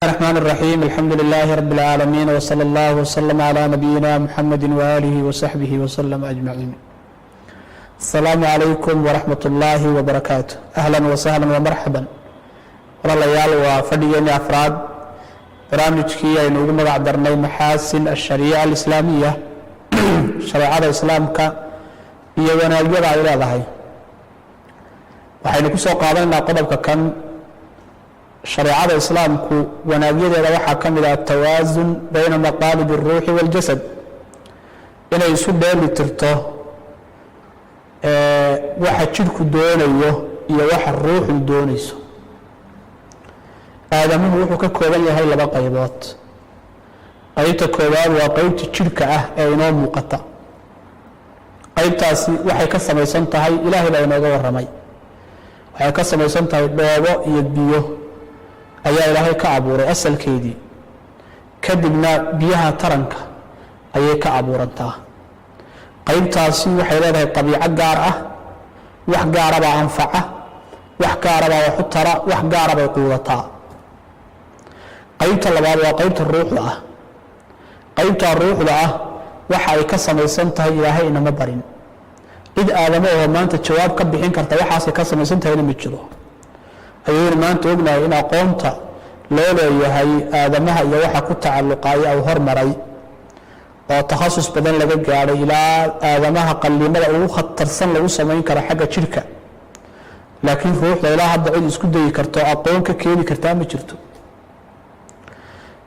الرحمن الرحيم الحمد لله رب العالمين وصلى الله وسلم على نبينا محمد وآله وصحبه وسلم أجمعين. السلام عليكم ورحمة الله وبركاته. أهلا وسهلا ومرحبا. والله وفديني أفراد برامجكي aynu magac darnay maxaasin الشريعة الإسلامية شريعة إسلامka iyo wanaagyada ay leedahay. waxaynu ku soo qaadanaynaa qodobka kan شريعة إسلامku wanaagyadeeda waxaa ka mid ah tawaasun bayna maqaalib الruuxi والjasad inay isu dheeli tirto waxa jidhku doonayo iyo waxa ruuxu doonayso. aadamuhu wuxuu ka kooban yahay laba qaybood. qaybta koowaad waa qaybta jidhka ah ee inoo muuqata. qaybtaasi waxay ka samaysan tahay ilaahay baa inooga warramay. waxay ka samaysan tahay dhoobo iyo biyo ayaa ilaahay ka abuuray asalkeedii, kadibna biyaha taranka ayay ka abuurantaa. qaybtaasi waxay leedahay dabiico gaar ah, wax gaarabaa anfaca, wax gaarabaa wax u tara, wax gaarabay quudataa. qaybta labaad waa qaybta ruuxda ah. qaybta ruuxda ah waxa ay ka samaysan tahay ilaahay inama barin. cid aadamo oo maanta jawaab ka bixin karta waxaasay ka samaysan tahayna ma jiro. ayaynu maanta ognahay in aqoonta loo leeyahay aadamaha iyo waxa ku tacalluqaya uu hormaray oo takhasus badan laga gaadhay ilaa aadamaha qallimada ugu khatarsan lagu samayn karo xagga jidhka. laakiin ruuxda ilaa hadda cid isku dayi karto aqoon ka keeni kartaa ma jirto.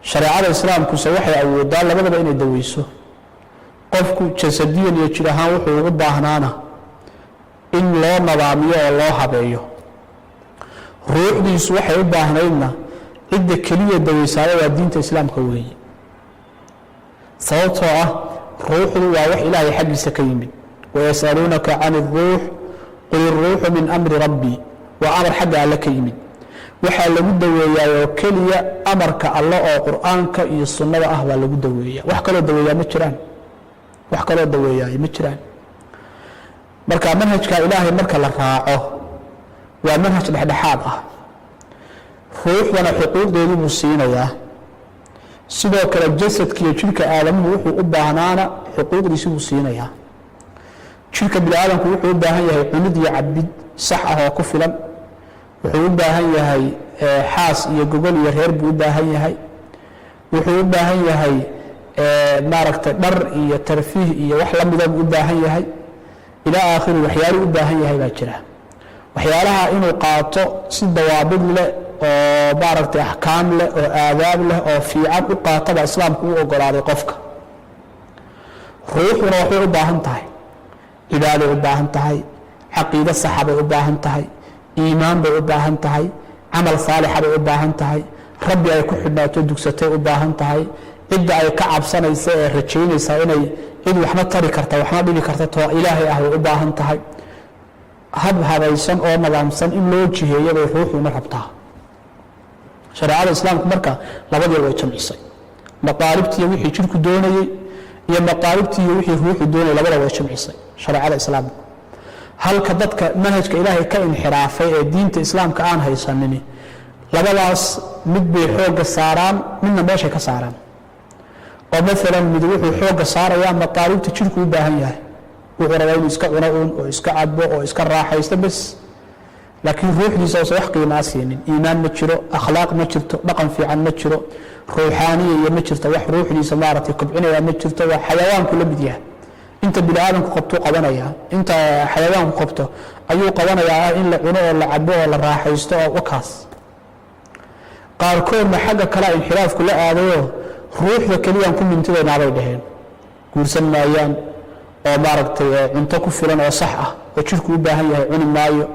shareecada islaamkuse waxay awoodaa labadaba inay daweyso. qofku jasadiyan iyo jir ahaan wuxuu ugu baahnaana in loo nadaamiyo oo loo habeeyo. ruuxdiisu waxay u baahnaydna cidda keliya daweysaada waa diinta islaamka weeye. sababtoo ah ruuxdu waa wax ilaahay xaggiisa ka yimid. wayasaluunaka can iruux qul iruuxu min amri rabbii, waa amar xagga alle ka yimid. waxaa lagu daweeyaa oo keliya amarka alle oo qur-aanka iyo sunnada ah baa lagu daweeyaa. wax kaloo daweeyaa ma jiraan. wax kaloo daweeyaay ma jiraan. marka manhajka ilaahay marka la raaco waa manhaj dhexdhexaad ah. ruuxdana xuquuqdeedii buu siinayaa. sidoo kale jasadka iyo jidhka aadamuhu wuxuu u baahnaana xuquuqdiisi buu siinayaa. jidhka bini aadamku wuxuu u baahan yahay cunid iyo cabid sax ah oo ku filan. wuxuu u baahan yahay xaas iyo gogol iyo reer buu u baahan yahay. wuxuu u baahan yahay maaragtay dhar iyo tarfiih iyo wax la mida buu u baahan yahay. ilaa aakhiri waxyaaluu u baahan yahay baa jira. waxyaalaha inuu qaato si dawaabid leh oo maaragtay axkaam leh oo aadaab leh oo fiican u qaataba islaamku u ogolaaday qofka. ruuxuna waxay u baahan tahay cibaaday u baahan tahay, caqiide saxa bay u baahan tahay, iimaan bay u baahan tahay, camal saalixa bay u baahan tahay, rabbi ay ku xidhnaato dugsatay u baahan tahay, cidda ay ka cabsanaysa ee rajaynaysaa inay cid waxna tari karta waxna dhibi karta too ilaahay ah way u baahan tahay. hab habaysan oo nadaamsan in loo jiheeyo bay ruuxuna rabtaa. shareecada islaamku marka labadii way jamcisay. maqaalibtii wixii jidhku doonayay iyo maqaalibtii wixii ruuxu doonayay labada way jamcisay shareecada islaamku. halka dadka manhajka ilaahay ka inxiraafay ee diinta islaamka aan haysanin labadaas mid bay xoogga saaraan midna meeshay ka saaraan. oo maalan mid wuxuu xoogga saarayaa maqaalibta jidhku u baahan yahay. wuxuu rabaa inuu iska cuno oo iska cabo oo iska raaxaysto bas. laakiin ruuxdiisa uusan wax qiimaa siinin. iimaan ma jiro, akhlaaq ma jirto, dhaqan fiican ma jiro, ruuxaaniya iyo ma jirto, wax ruuxdiisa maaragtay kobcinaya ma jirto. waa xayawaanku la mid yahay. inta bini aadamku qabtuu qabanayaa, inta xayawaanku qabto ayuu qabanayaa in la cuno oo la cabo oo la raaxaysto oo wakaas. qaarkoodna xagga kale inxiraafku la aadayo ruuxda keliyaan ku mintidaynaa bay dhaheen. guursan maayaan oo maaragtay cunto ku filan oo sax ah oo jidhku u baahan yahay cuni maayo,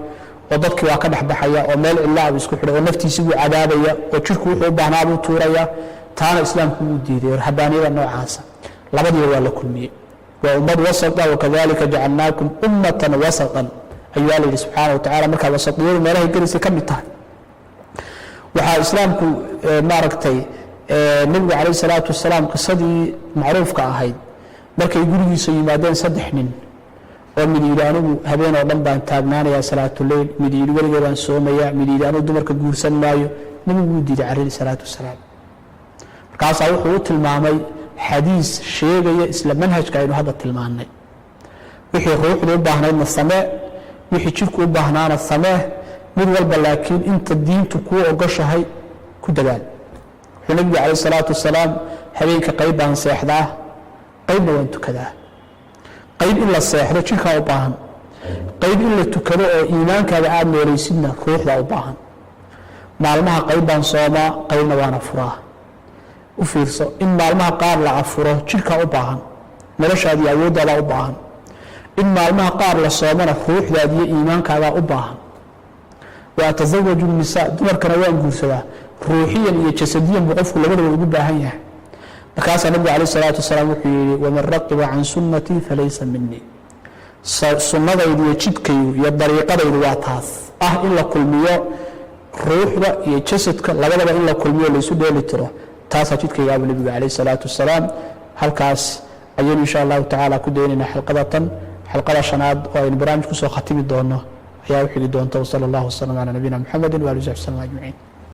oo dadkii waa ka dhexbaxaya, oo meel cidlaa buu isku xidhay, oo naftiisii buu cadaabaya, oo jidhku wuxuu u baahnaa buu tuuraya. taana islaamku wuu diiday. habaaniyada noocaasa labadiiba waa la kulmiyey. waa ummad wasata wakadalika jacalnaakum ummatan wasatan ayuu alla yidhi subxaana wa tacala. markaa wasatiyadu meelahay gelisay ka mid tahay. waxaa islaamku maaragtay nebigu calayh salaatu wasalaam qisadii macruufka ahayd markay gurigiisa yimaadeen 3 nin oo mid yidhi anigu habeen oo dhan baan taagnaanayaa salaatuleyl, mid yidhi weligay baan soomayaa, mid yidhi anigu dumarka guursan maayo, nabigu wuu diiday calayhi salaatu wasalaam markaasaa wuxuu u tilmaamay xadiis sheegaya isla manhajka aynu hadda tilmaannay wixii ruuxdu u baahnaydna samee wixii jidhku u baahnaana samee mid walba laakiin inta diintu kuu ogoshahay ku dadaal wuxuu nabigu calayhi salaatu wasalaam habeenka qayb baan seexdaa qaybna waan tukadaa qayb in la seexdo jidhkaa u baahan qayb in la tukado oo iimaankaaga aada noolaysidna ruuxdaa u baahan maalmaha qayb baan soomaa qaybna waan afuraa u fiirso in maalmaha qaar la afuro jidhkaa u baahan noloshaadiiyo awooddaadaa u baahan in maalmaha qaar la soomana ruuxdaadiiyo iimaankaagaa u baahan wa atasawaju nisaa dumarkana waan guursadaa ruuxiyan iyo jasadiyan buu qofku labadaba ugu baahan yahay markaasaa nabigu calayh salaatu wasalaam wuxuu yihi waman raqiba can sunnatii falaysa minii sunnadaydu iyo jidkaygu iyo dariiqadaydu waa taas ah in la kulmiyo ruuxda iyo jasadka labadaba in la kulmiyo laysu dheeli tiro taasaa jidkaygaabuu nabigu calayh salaatu wasalaam halkaas ayaynu insha allahu tacaala ku daynaynaa xalqadatan xalqada shanaad oo aynu barnaamij kusoo khatimi doono ayaa u xigi doonta wsala allahu wasalam calaa nabiyina muxamedi waali saxbi slm ajmaciin